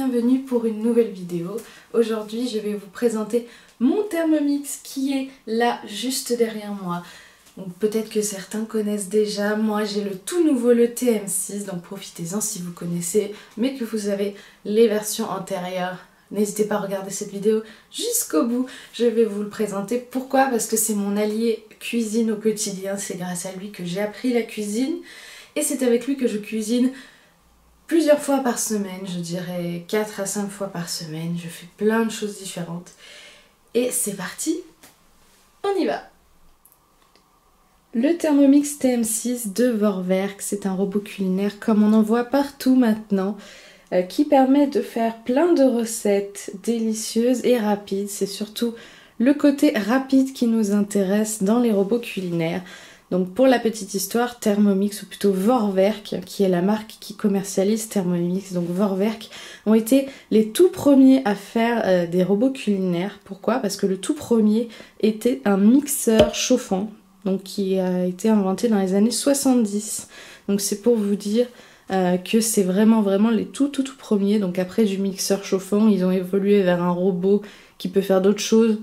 bienvenue pour une nouvelle vidéo. Aujourd'hui je vais vous présenter mon Thermomix qui est là juste derrière moi. Peut-être que certains connaissent déjà, moi j'ai le tout nouveau, le TM6, donc profitez-en si vous connaissez, mais que vous avez les versions antérieures. N'hésitez pas à regarder cette vidéo jusqu'au bout, je vais vous le présenter. Pourquoi? Parce que c'est mon allié cuisine au quotidien, c'est grâce à lui que j'ai appris la cuisine et c'est avec lui que je cuisine plusieurs fois par semaine, je dirais 4 à 5 fois par semaine, je fais plein de choses différentes. Et c'est parti, on y va! Le Thermomix TM6 de Vorwerk, c'est un robot culinaire comme on en voit partout maintenant, qui permet de faire plein de recettes délicieuses et rapides. C'est surtout le côté rapide qui nous intéresse dans les robots culinaires. Donc pour la petite histoire, Thermomix, ou plutôt Vorwerk, qui est la marque qui commercialise Thermomix, donc Vorwerk, ont été les tout premiers à faire des robots culinaires. Pourquoi? Parce que le tout premier était un mixeur chauffant, donc qui a été inventé dans les années 70. Donc c'est pour vous dire que c'est vraiment les tout premiers. Donc après du mixeur chauffant, ils ont évolué vers un robot qui peut faire d'autres choses.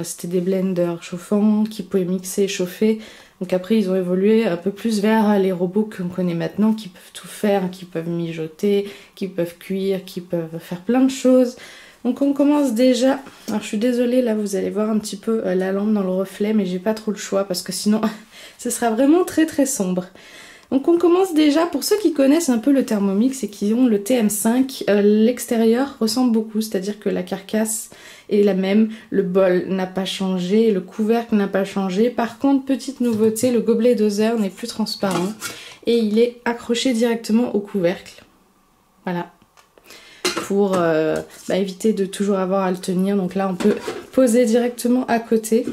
C'était des blenders chauffants qui pouvaient mixer et chauffer. Donc après ils ont évolué un peu plus vers les robots qu'on connaît maintenant, qui peuvent tout faire, qui peuvent mijoter, qui peuvent cuire, qui peuvent faire plein de choses. Donc on commence déjà, alors je suis désolée là vous allez voir un petit peu la lampe dans le reflet, mais j'ai pas trop le choix parce que sinon ce sera vraiment très sombre. Donc on commence déjà, pour ceux qui connaissent un peu le Thermomix et qui ont le TM5, l'extérieur ressemble beaucoup, c'est-à-dire que la carcasse est la même, le bol n'a pas changé, le couvercle n'a pas changé. Par contre, petite nouveauté, le gobelet doseur n'est plus transparent et il est accroché directement au couvercle. Voilà. Pour éviter de toujours avoir à le tenir. Donc là, on peut poser directement à côté.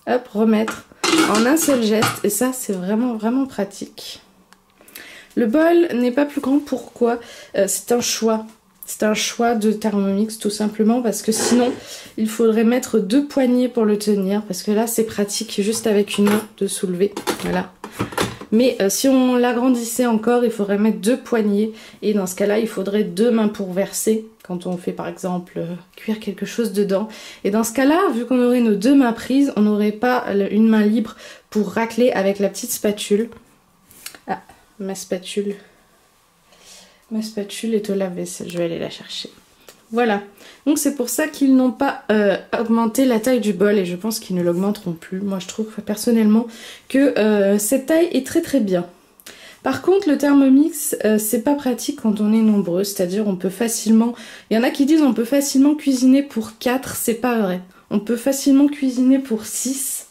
Hop, remettre en un seul geste. Et ça, c'est vraiment pratique. Le bol n'est pas plus grand. Pourquoi? C'est un choix. C'est un choix de Thermomix tout simplement parce que sinon il faudrait mettre 2 poignées pour le tenir, parce que là c'est pratique juste avec une main de soulever, voilà. Mais si on l'agrandissait encore, il faudrait mettre 2 poignées et dans ce cas là il faudrait 2 mains pour verser quand on fait par exemple cuire quelque chose dedans. Et dans ce cas là, vu qu'on aurait nos 2 mains prises, on n'aurait pas une main libre pour racler avec la petite spatule. Ah, ma spatule est au lave-vaisselle, je vais aller la chercher. Voilà, donc c'est pour ça qu'ils n'ont pas augmenté la taille du bol et je pense qu'ils ne l'augmenteront plus. Moi je trouve personnellement que cette taille est très bien. Par contre le Thermomix, c'est pas pratique quand on est nombreux, c'est-à-dire on peut facilement... Il y en a qui disent on peut facilement cuisiner pour 4, c'est pas vrai. On peut facilement cuisiner pour 6,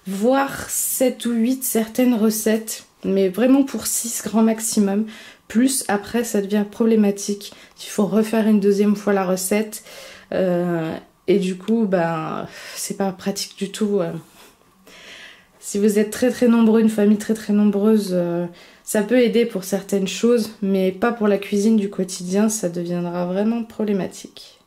voire 7 ou 8 certaines recettes, mais vraiment pour 6 grand maximum. Plus après ça devient problématique, il faut refaire une deuxième fois la recette et du coup c'est pas pratique du tout. Si vous êtes très nombreux, une famille très nombreuse, ça peut aider pour certaines choses, mais pas pour la cuisine du quotidien, ça deviendra vraiment problématique.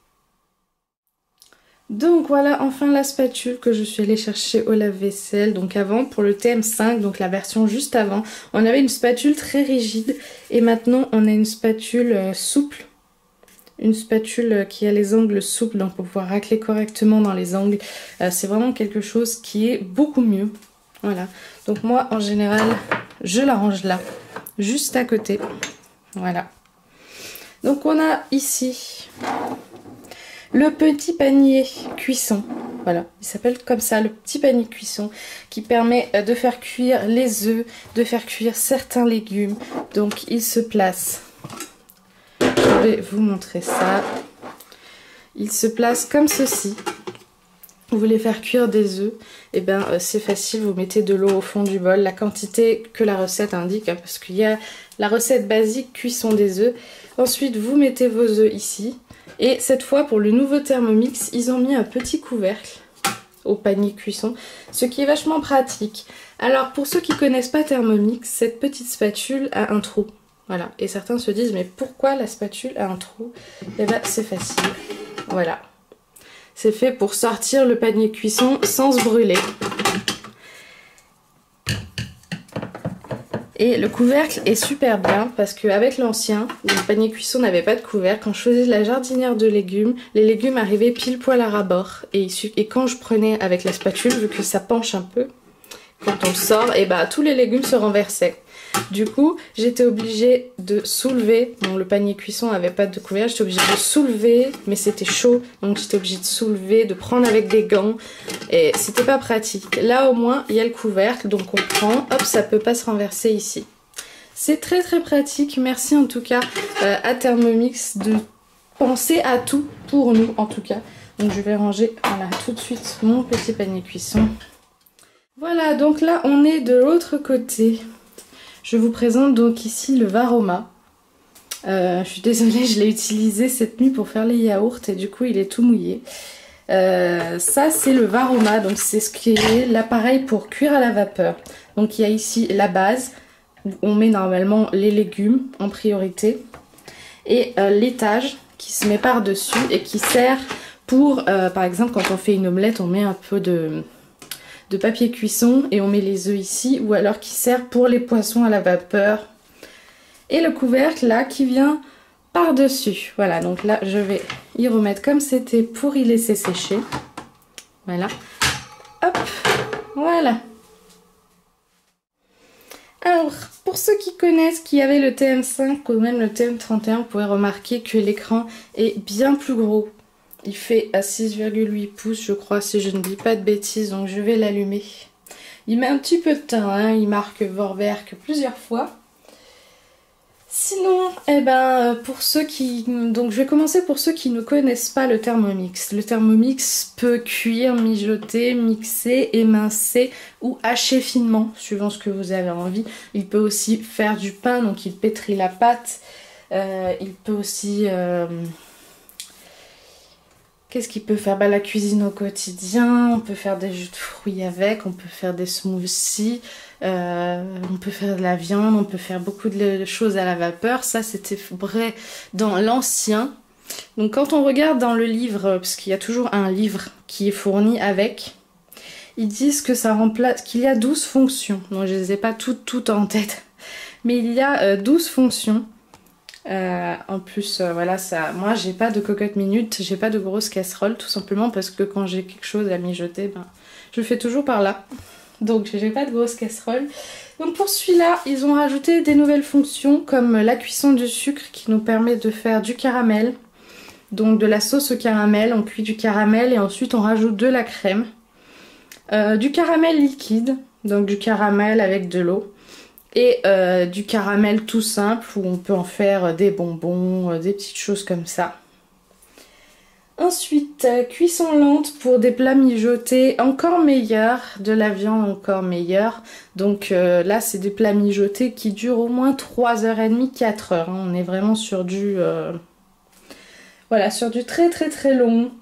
Donc voilà enfin la spatule que je suis allée chercher au lave-vaisselle. Donc avant, pour le TM5, donc la version juste avant, on avait une spatule très rigide et maintenant on a une spatule souple. Une spatule qui a les angles souples, donc pour pouvoir racler correctement dans les angles. C'est vraiment quelque chose qui est beaucoup mieux. Voilà, donc moi en général je la range là, juste à côté. Voilà. Donc on a ici le petit panier cuisson, voilà, il s'appelle comme ça, le petit panier cuisson, qui permet de faire cuire les œufs, de faire cuire certains légumes. Donc il se place, je vais vous montrer ça, il se place comme ceci. Vous voulez faire cuire des œufs, et c'est facile, vous mettez de l'eau au fond du bol, la quantité que la recette indique, parce qu'il y a la recette basique cuisson des œufs. Ensuite vous mettez vos œufs ici. Et cette fois, pour le nouveau Thermomix, ils ont mis un petit couvercle au panier cuisson, ce qui est vachement pratique. Alors, pour ceux qui ne connaissent pas Thermomix, cette petite spatule a un trou. Voilà. Et certains se disent, mais pourquoi la spatule a un trou? Eh bien, c'est facile. Voilà. C'est fait pour sortir le panier cuisson sans se brûler. Et le couvercle est super bien parce qu'avec l'ancien, le panier cuisson n'avait pas de couvercle. Quand je faisais de la jardinière de légumes, les légumes arrivaient pile poil à ras-bord. Et quand je prenais avec la spatule, vu que ça penche un peu, quand on le sort, et bah tous les légumes se renversaient. Du coup, j'étais obligée de soulever. Bon, le panier cuisson n'avait pas de couvercle, j'étais obligée de soulever, mais c'était chaud, donc j'étais obligée de soulever, de prendre avec des gants, et c'était pas pratique. Là, au moins, il y a le couvercle, donc on prend, hop, ça peut pas se renverser ici. C'est très très pratique. Merci en tout cas à Thermomix de penser à tout pour nous, en tout cas. Donc je vais ranger, voilà, tout de suite mon petit panier cuisson. Voilà, donc là, on est de l'autre côté. Je vous présente donc ici le Varoma. Je suis désolée, je l'ai utilisé cette nuit pour faire les yaourts et du coup il est tout mouillé. Ça c'est le Varoma, donc c'est ce qui est l'appareil pour cuire à la vapeur. Donc il y a ici la base, où on met normalement les légumes en priorité. Et l'étage qui se met par-dessus et qui sert pour, par exemple quand on fait une omelette, on met un peu de papier cuisson et on met les œufs ici, ou alors qui sert pour les poissons à la vapeur. Et le couvercle là qui vient par-dessus. Voilà, donc là je vais y remettre comme c'était pour y laisser sécher. Voilà. Hop, voilà. Alors, pour ceux qui connaissent, qui avaient le TM5 ou même le TM31, vous pouvez remarquer que l'écran est bien plus gros. Il fait à 6,8 pouces, je crois, si je ne dis pas de bêtises, donc je vais l'allumer. Il met un petit peu de temps, hein, il marque Vorwerk plusieurs fois. Sinon, eh ben, pour ceux qui... Donc je vais commencer pour ceux qui ne connaissent pas le Thermomix. Le Thermomix peut cuire, mijoter, mixer, émincer ou hacher finement, suivant ce que vous avez envie. Il peut aussi faire du pain, donc il pétrit la pâte. Il peut aussi... Qu'est-ce qu'il peut faire? Bah, la cuisine au quotidien, on peut faire des jus de fruits avec, on peut faire des smoothies, on peut faire de la viande, on peut faire beaucoup de choses à la vapeur. Ça, c'était vrai dans l'ancien. Donc quand on regarde dans le livre, parce qu'il y a toujours un livre qui est fourni avec, ils disent que ça remplace, qu'il y a 12 fonctions. Donc je ne les ai pas toutes en tête, mais il y a 12 fonctions. En plus, voilà, ça, moi j'ai pas de cocotte minute, j'ai pas de grosse casserole, tout simplement parce que quand j'ai quelque chose à mijoter, ben, je le fais toujours par là. Donc j'ai pas de grosse casserole. Donc pour celui-là, ils ont rajouté des nouvelles fonctions comme la cuisson du sucre qui nous permet de faire du caramel. Donc de la sauce au caramel, on cuit du caramel et ensuite on rajoute de la crème. Du caramel liquide, donc du caramel avec de l'eau. Et du caramel tout simple où on peut en faire des bonbons, des petites choses comme ça. Ensuite, cuisson lente pour des plats mijotés encore meilleurs, de la viande encore meilleure. Donc là, c'est des plats mijotés qui durent au moins 3h30, 4h. Hein. On est vraiment sur du, voilà, sur du très très très long.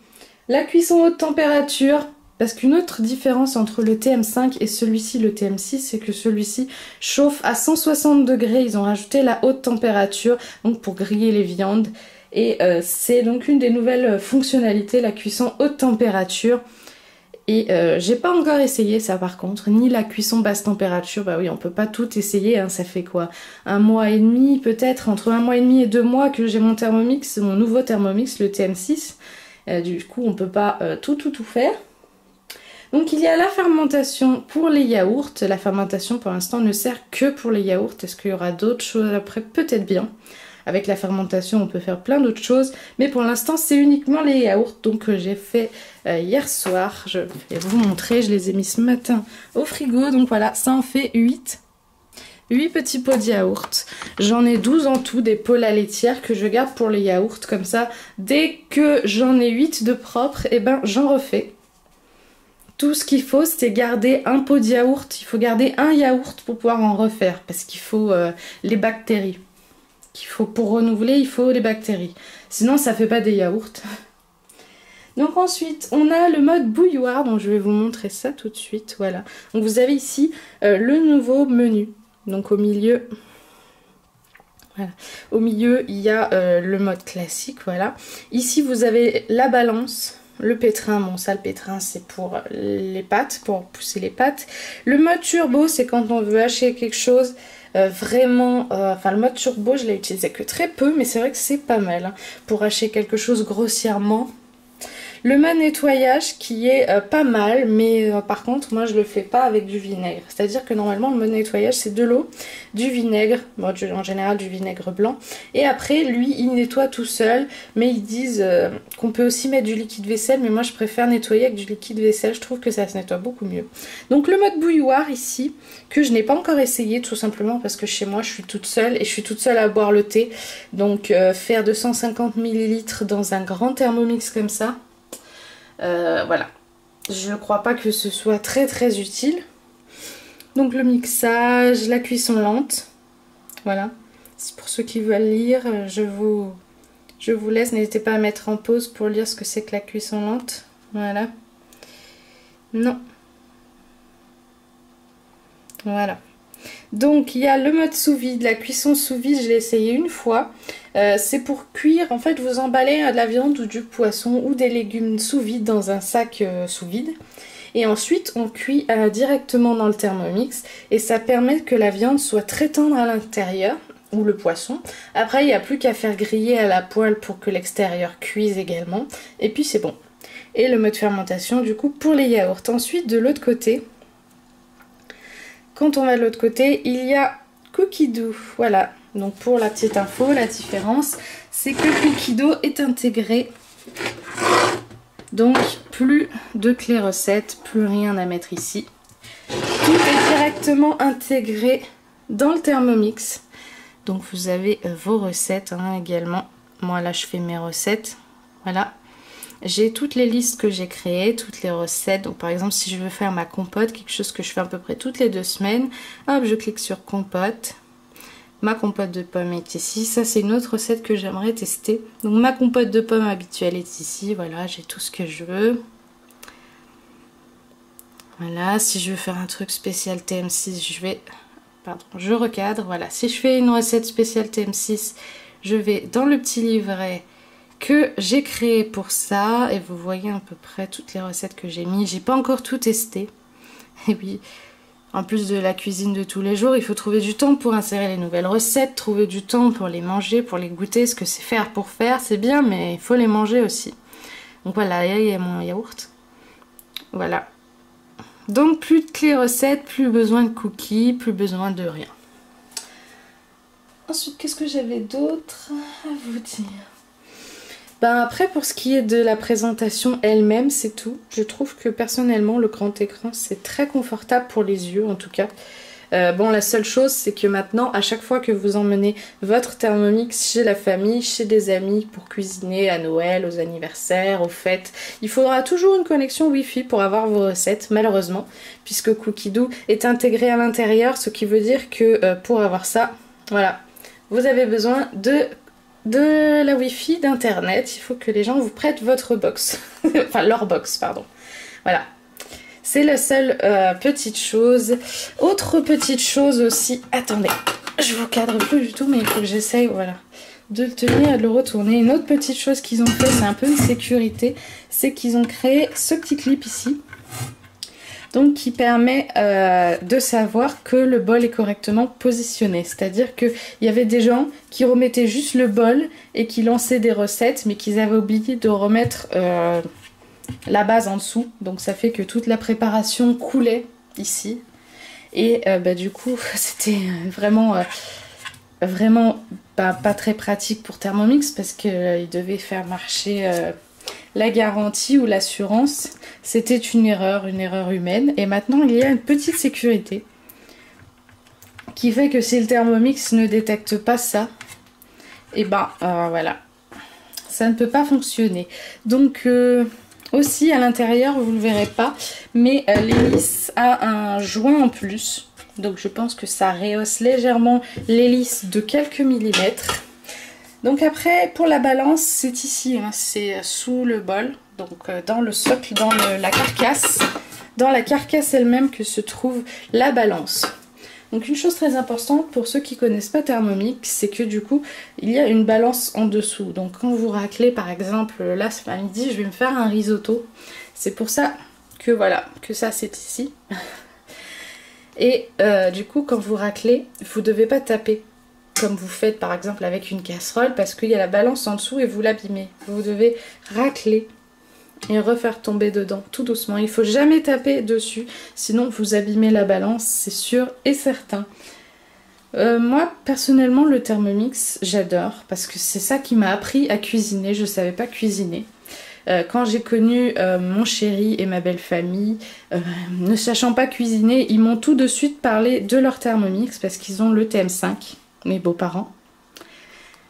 La cuisson haute température. Parce qu'une autre différence entre le TM5 et celui-ci, le TM6, c'est que celui-ci chauffe à 160 degrés. Ils ont rajouté la haute température donc pour griller les viandes. Et c'est donc une des nouvelles fonctionnalités, la cuisson haute température. Et j'ai pas encore essayé ça par contre, ni la cuisson basse température. Bah oui, on peut pas tout essayer, hein. Ça fait quoi? 1 mois et demi peut-être, entre 1 mois et demi et 2 mois que j'ai mon Thermomix, mon nouveau Thermomix, le TM6. Du coup, on peut pas tout faire. Donc il y a la fermentation pour les yaourts. La fermentation pour l'instant ne sert que pour les yaourts. Est-ce qu'il y aura d'autres choses après? Peut-être bien. Avec la fermentation on peut faire plein d'autres choses. Mais pour l'instant c'est uniquement les yaourts. Donc j'ai fait hier soir. Je vais vous montrer. Je les ai mis ce matin au frigo. Donc voilà, ça en fait 8 petits pots de yaourt. J'en ai 12 en tout, des pots la laitière que je garde pour les yaourts. Comme ça, dès que j'en ai 8 de propres, et ben j'en refais. Tout ce qu'il faut, c'est garder un pot de yaourt. Il faut garder un yaourt pour pouvoir en refaire. Parce qu'il faut les bactéries. Pour renouveler, il faut les bactéries. Sinon, ça fait pas des yaourts. Donc ensuite, on a le mode bouilloire. Donc je vais vous montrer ça tout de suite. Voilà. Donc vous avez ici le nouveau menu. Donc au milieu... Voilà. Au milieu, il y a le mode classique. Voilà. Ici, vous avez la balance... Le pétrin, bon ça le pétrin c'est pour les pâtes, pour pousser les pâtes. Le mode turbo c'est quand on veut hacher quelque chose vraiment, le mode turbo je l'ai utilisé que très peu, mais c'est vrai que c'est pas mal hein, pour hacher quelque chose grossièrement. Le mode nettoyage qui est pas mal, mais par contre moi je le fais pas avec du vinaigre. C'est-à-dire que normalement le mode nettoyage c'est de l'eau, du vinaigre, bon, en général du vinaigre blanc, et après lui il nettoie tout seul, mais ils disent qu'on peut aussi mettre du liquide vaisselle, mais moi je préfère nettoyer avec du liquide vaisselle, je trouve que ça se nettoie beaucoup mieux. Donc le mode bouilloire ici, que je n'ai pas encore essayé tout simplement parce que chez moi je suis toute seule et je suis toute seule à boire le thé, donc faire 250 ml dans un grand thermomix comme ça, voilà, je ne crois pas que ce soit très très utile. Donc le mixage, la cuisson lente, voilà, c'est pour ceux qui veulent lire, je vous laisse, n'hésitez pas à mettre en pause pour lire ce que c'est que la cuisson lente, voilà, non, voilà. Donc il y a le mode sous vide, la cuisson sous vide, je l'ai essayé une fois. C'est pour cuire, en fait vous emballez de la viande ou du poisson ou des légumes sous vide dans un sac sous vide. Et ensuite on cuit directement dans le Thermomix et ça permet que la viande soit très tendre à l'intérieur ou le poisson. Après il n'y a plus qu'à faire griller à la poêle pour que l'extérieur cuise également. Et puis c'est bon. Et le mode fermentation du coup pour les yaourts. Ensuite de l'autre côté, quand on va de l'autre côté, il y a Cookie Dough. Voilà, donc pour la petite info, la différence, c'est que Cookie Dough est intégré. Donc plus de clés recettes, plus rien à mettre ici. Tout est directement intégré dans le Thermomix. Donc vous avez vos recettes hein, également. Moi là je fais mes recettes. Voilà. J'ai toutes les listes que j'ai créées, toutes les recettes. Donc par exemple si je veux faire ma compote, quelque chose que je fais à peu près toutes les 2 semaines, hop je clique sur compote. Ma compote de pommes est ici. Ça c'est une autre recette que j'aimerais tester. Donc ma compote de pommes habituelle est ici. Voilà, j'ai tout ce que je veux. Voilà, si je veux faire un truc spécial TM6, je recadre. Voilà, si je fais une recette spéciale TM6, je vais dans le petit livret que j'ai créé pour ça et vous voyez à peu près toutes les recettes que j'ai mis. J'ai pas encore tout testé. Et puis en plus de la cuisine de tous les jours, il faut trouver du temps pour insérer les nouvelles recettes, trouver du temps pour les manger, pour les goûter. Ce que c'est faire pour faire, c'est bien, mais il faut les manger aussi. Donc voilà, il y a mon yaourt. Voilà. Donc plus de clés recettes, plus besoin de cookies, plus besoin de rien. Ensuite, qu'est-ce que j'avais d'autre à vous dire? Ben après pour ce qui est de la présentation elle-même c'est tout. Je trouve que personnellement le grand écran c'est très confortable pour les yeux en tout cas. Bon la seule chose c'est que maintenant à chaque fois que vous emmenez votre Thermomix chez la famille, chez des amis pour cuisiner à Noël, aux anniversaires, aux fêtes, il faudra toujours une connexion Wi-Fi pour avoir vos recettes malheureusement puisque Cookie Dough est intégré à l'intérieur, ce qui veut dire que pour avoir ça, voilà, vous avez besoin de la Wi-Fi, d'internet. Il faut que les gens vous prêtent votre box. Enfin leur box pardon. Voilà. C'est la seule petite chose. Autre petite chose aussi. Attendez. Je vous cadre plus du tout mais il faut que j'essaye voilà, de le tenir et de le retourner. Une autre petite chose qu'ils ont fait, c'est un peu une sécurité. C'est qu'ils ont créé ce petit clip ici. Donc qui permet de savoir que le bol est correctement positionné. C'est-à-dire qu'il y avait des gens qui remettaient juste le bol et qui lançaient des recettes mais qu'ils avaient oublié de remettre la base en dessous. Donc ça fait que toute la préparation coulait ici. Et du coup c'était vraiment pas très pratique pour Thermomix parce qu'il devait faire marcher la garantie ou l'assurance. C'était une erreur humaine. Et maintenant, il y a une petite sécurité qui fait que si le Thermomix ne détecte pas ça, et voilà, ça ne peut pas fonctionner. Donc, aussi à l'intérieur, vous ne le verrez pas, mais l'hélice a un joint en plus. Donc, je pense que ça rehausse légèrement l'hélice de quelques millimètres. Donc après, pour la balance, c'est ici, hein, c'est sous le bol, donc dans le socle, dans la carcasse elle-même que se trouve la balance. Donc une chose très importante pour ceux qui connaissent pas Thermomix, c'est que du coup, il y a une balance en dessous. Donc quand vous raclez, par exemple, là c'est à midi, je vais me faire un risotto. C'est pour ça que voilà, que ça c'est ici. Et du coup, quand vous raclez, vous ne devez pas taper comme vous faites par exemple avec une casserole parce qu'il y a la balance en dessous et vous l'abîmez. Vous devez racler et refaire tomber dedans tout doucement. Il ne faut jamais taper dessus, sinon vous abîmez la balance, c'est sûr et certain. Moi personnellement le Thermomix j'adore parce que c'est ça qui m'a appris à cuisiner. Je ne savais pas cuisiner. Quand j'ai connu mon chéri et ma belle famille, ne sachant pas cuisiner, ils m'ont tout de suite parlé de leur Thermomix parce qu'ils ont le TM5, mes beaux-parents.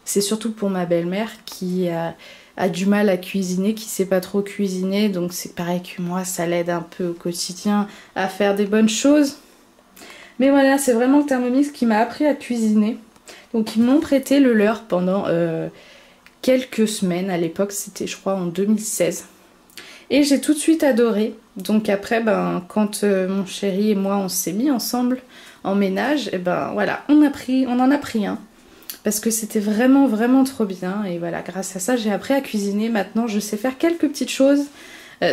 C'est surtout pour ma belle-mère qui a du mal à cuisiner, qui sait pas trop cuisiner, donc c'est pareil que moi, ça l'aide un peu au quotidien à faire des bonnes choses. Mais voilà, c'est vraiment le Thermomix qui m'a appris à cuisiner. Donc ils m'ont prêté le leur pendant quelques semaines. À l'époque, c'était je crois en 2016. Et j'ai tout de suite adoré. Donc après, quand mon chéri et moi, on s'est mis ensemble en ménage, et voilà, on en a pris un. Parce que c'était vraiment, vraiment trop bien. Et voilà, grâce à ça, j'ai appris à cuisiner. Maintenant, je sais faire quelques petites choses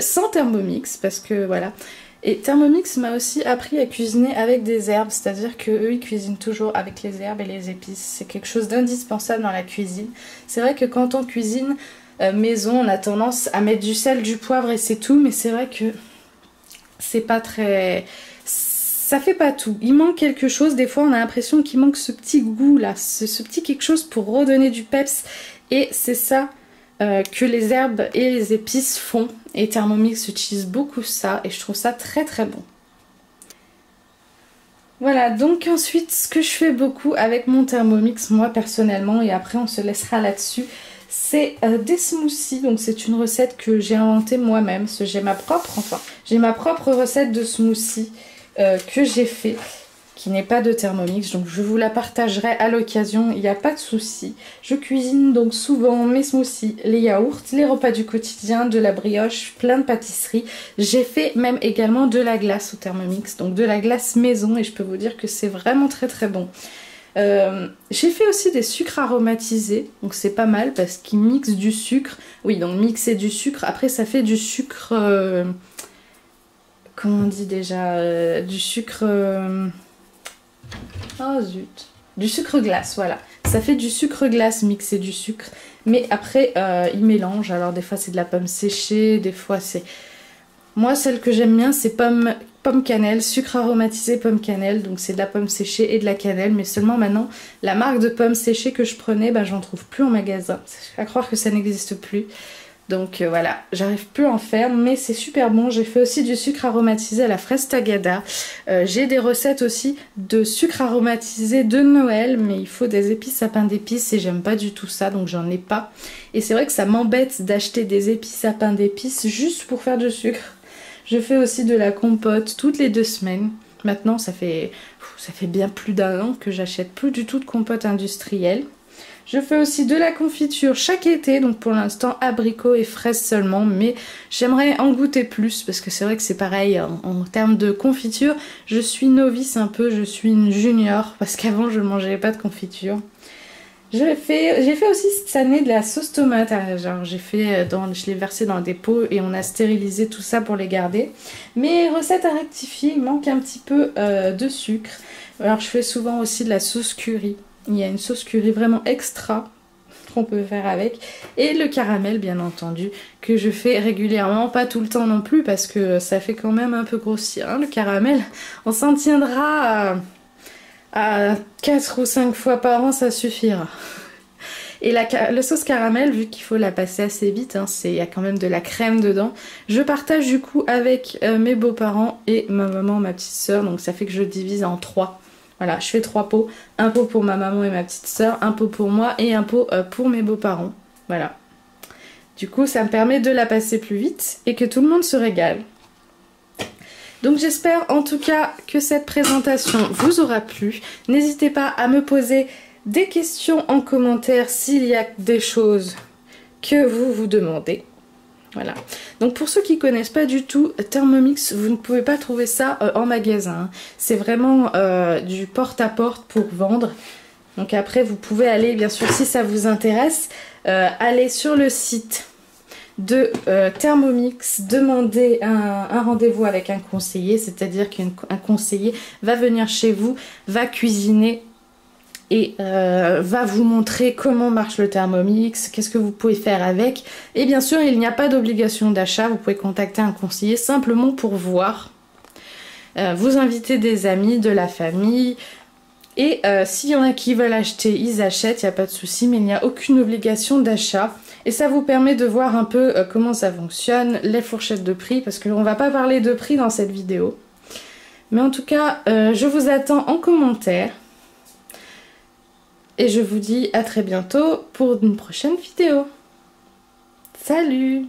sans Thermomix. Parce que voilà. Et Thermomix m'a aussi appris à cuisiner avec des herbes. C'est-à-dire qu'eux, ils cuisinent toujours avec les herbes et les épices. C'est quelque chose d'indispensable dans la cuisine. C'est vrai que quand on cuisine maison, on a tendance à mettre du sel, du poivre et c'est tout. Mais c'est vrai que c'est pas très... Ça fait pas tout. Il manque quelque chose. Des fois, on a l'impression qu'il manque ce petit goût là, ce petit quelque chose pour redonner du peps. Et c'est ça que les herbes et les épices font. Et Thermomix utilise beaucoup ça. Et je trouve ça très très bon. Voilà, donc ensuite, ce que je fais beaucoup avec mon Thermomix, moi personnellement, et après on se laissera là-dessus, c'est des smoothies. Donc c'est une recette que j'ai inventée moi-même. J'ai ma propre recette de smoothie que j'ai fait, qui n'est pas de Thermomix, donc je vous la partagerai à l'occasion, il n'y a pas de souci. Je cuisine donc souvent mes smoothies, les yaourts, les repas du quotidien, de la brioche, plein de pâtisseries. J'ai fait même également de la glace au Thermomix, donc de la glace maison, et je peux vous dire que c'est vraiment très très bon. J'ai fait aussi des sucres aromatisés, donc c'est pas mal parce qu'ils mixent du sucre. Oui, donc mixer du sucre, après ça fait du sucre... comment on dit déjà du sucre... Oh zut. Du sucre glace, voilà. Ça fait du sucre glace mixé du sucre. Mais après, ils mélangent. Alors des fois, c'est de la pomme séchée. Des fois, c'est... Moi, celle que j'aime bien, c'est pomme cannelle. Sucre aromatisé pomme cannelle. Donc c'est de la pomme séchée et de la cannelle. Mais seulement maintenant, la marque de pomme séchée que je prenais, j'en trouve plus en magasin. C'est à croire que ça n'existe plus. Donc voilà, j'arrive plus à en faire, mais c'est super bon. J'ai fait aussi du sucre aromatisé à la fraise tagada. J'ai des recettes aussi de sucre aromatisé de Noël, mais il faut des épices sapin d'épices et j'aime pas du tout ça, donc j'en ai pas. Et c'est vrai que ça m'embête d'acheter des épices sapin d'épices juste pour faire du sucre. Je fais aussi de la compote toutes les 2 semaines. Maintenant, ça fait bien plus d'1 an que j'achète plus du tout de compote industrielle. Je fais aussi de la confiture chaque été, donc pour l'instant abricots et fraises seulement, mais j'aimerais en goûter plus parce que c'est vrai que c'est pareil en termes de confiture, je suis novice un peu, je suis une junior parce qu'avant je ne mangeais pas de confiture. J'ai fait aussi cette année de la sauce tomate, genre je l'ai versé dans des pots et on a stérilisé tout ça pour les garder. Mes recettes à rectifier, il manque un petit peu de sucre. Alors je fais souvent aussi de la sauce curry. Il y a une sauce curry vraiment extra qu'on peut faire avec. Et le caramel, bien entendu, que je fais régulièrement. Pas tout le temps non plus, parce que ça fait quand même un peu grossir. Hein, le caramel, on s'en tiendra à 4 ou 5 fois par an, ça suffira. Et la sauce caramel, vu qu'il faut la passer assez vite, il y a quand même de la crème dedans. Je partage du coup avec mes beaux-parents et ma maman, ma petite soeur. Donc ça fait que je divise en 3. Voilà, je fais 3 pots. Un pot pour ma maman et ma petite soeur, un pot pour moi et un pot pour mes beaux-parents. Voilà. Du coup, ça me permet de la passer plus vite et que tout le monde se régale. Donc j'espère en tout cas que cette présentation vous aura plu. N'hésitez pas à me poser des questions en commentaire s'il y a des choses que vous vous demandez. Voilà. Donc pour ceux qui ne connaissent pas du tout Thermomix, vous ne pouvez pas trouver ça en magasin. C'est vraiment du porte-à-porte pour vendre. Donc après vous pouvez aller, bien sûr si ça vous intéresse, aller sur le site de Thermomix, demandez un rendez-vous avec un conseiller, c'est-à-dire qu'un conseiller va venir chez vous, va cuisiner et va vous montrer comment marche le Thermomix, qu'est-ce que vous pouvez faire avec. Et bien sûr, il n'y a pas d'obligation d'achat, vous pouvez contacter un conseiller simplement pour voir. Vous invitez des amis, de la famille, et s'il y en a qui veulent acheter, ils achètent, il n'y a pas de souci, mais il n'y a aucune obligation d'achat. Et ça vous permet de voir un peu comment ça fonctionne, les fourchettes de prix, parce qu'on ne va pas parler de prix dans cette vidéo. Mais en tout cas, je vous attends en commentaire. Et je vous dis à très bientôt pour une prochaine vidéo. Salut!